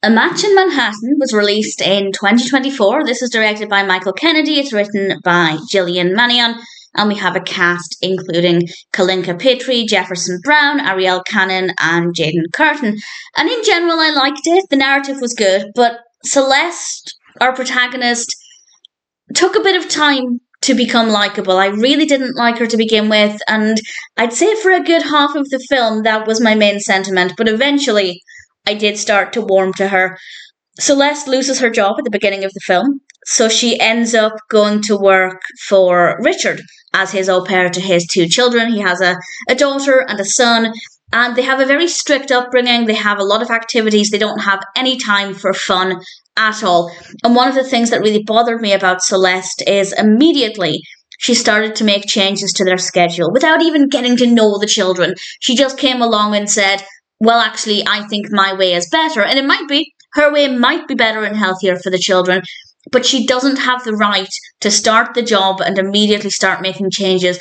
A Match in Manhattan was released in 2024. This is directed by Michael Kennedy. It's written by Jillian Mannion. And we have a cast including Kalinka Petrie, Jefferson Brown, Ariella and Jayden Kirton. And in general, I liked it. The narrative was good. But Celeste, our protagonist, took a bit of time to become likeable. I really didn't like her to begin with. And I'd say for a good half of the film, that was my main sentiment. But eventually, I did start to warm to her. Celeste loses her job at the beginning of the film, so she ends up going to work for Richard as his au pair to his 2 children. He has a daughter and a son, and they have a very strict upbringing. They have a lot of activities. They don't have any time for fun at all. And one of the things that really bothered me about Celeste is immediately she started to make changes to their schedule without even getting to know the children. She just came along and said, well, actually, I think my way is better. And it might be. Her way might be better and healthier for the children. But she doesn't have the right to start the job and immediately start making changes.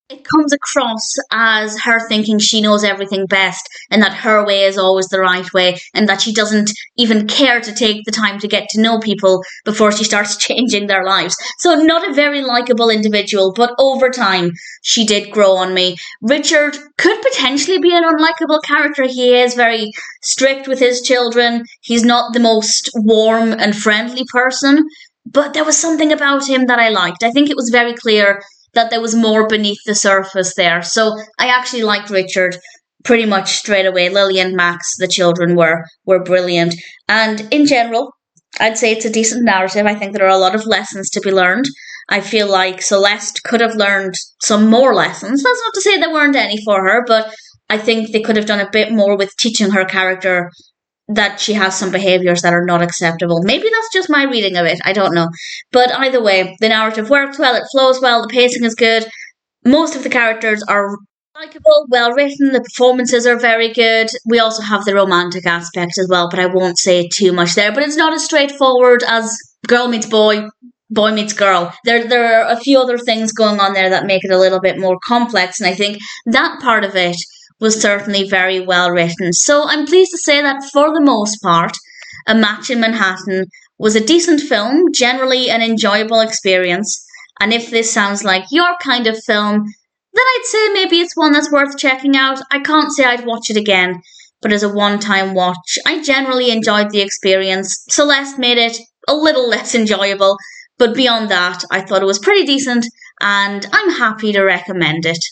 It comes across as her thinking she knows everything best and that her way is always the right way and that she doesn't even care to take the time to get to know people before she starts changing their lives. So not a very likable individual, but over time she did grow on me. Richard could potentially be an unlikable character. He is very strict with his children. He's not the most warm and friendly person, but there was something about him that I liked. I think it was very clear that there was more beneath the surface there. So I actually liked Richard pretty much straight away. Lilly and Max, the children, were brilliant. And in general, I'd say it's a decent narrative. I think there are a lot of lessons to be learned. I feel like Celeste could have learned some more lessons. That's not to say there weren't any for her, but I think they could have done a bit more with teaching her character that she has some behaviours that are not acceptable. Maybe that's just my reading of it. I don't know. But either way, the narrative worked well, it flows well, the pacing is good. Most of the characters are likeable, well written, the performances are very good. We also have the romantic aspect as well, but I won't say too much there. But it's not as straightforward as girl meets boy, boy meets girl. There are a few other things going on there that make it a little bit more complex, and I think that part of it was certainly very well written. So I'm pleased to say that for the most part, A Match in Manhattan was a decent film, generally an enjoyable experience. And if this sounds like your kind of film, then I'd say maybe it's one that's worth checking out. I can't say I'd watch it again, but as a one-time watch, I generally enjoyed the experience. Celeste made it a little less enjoyable, but beyond that, I thought it was pretty decent, and I'm happy to recommend it.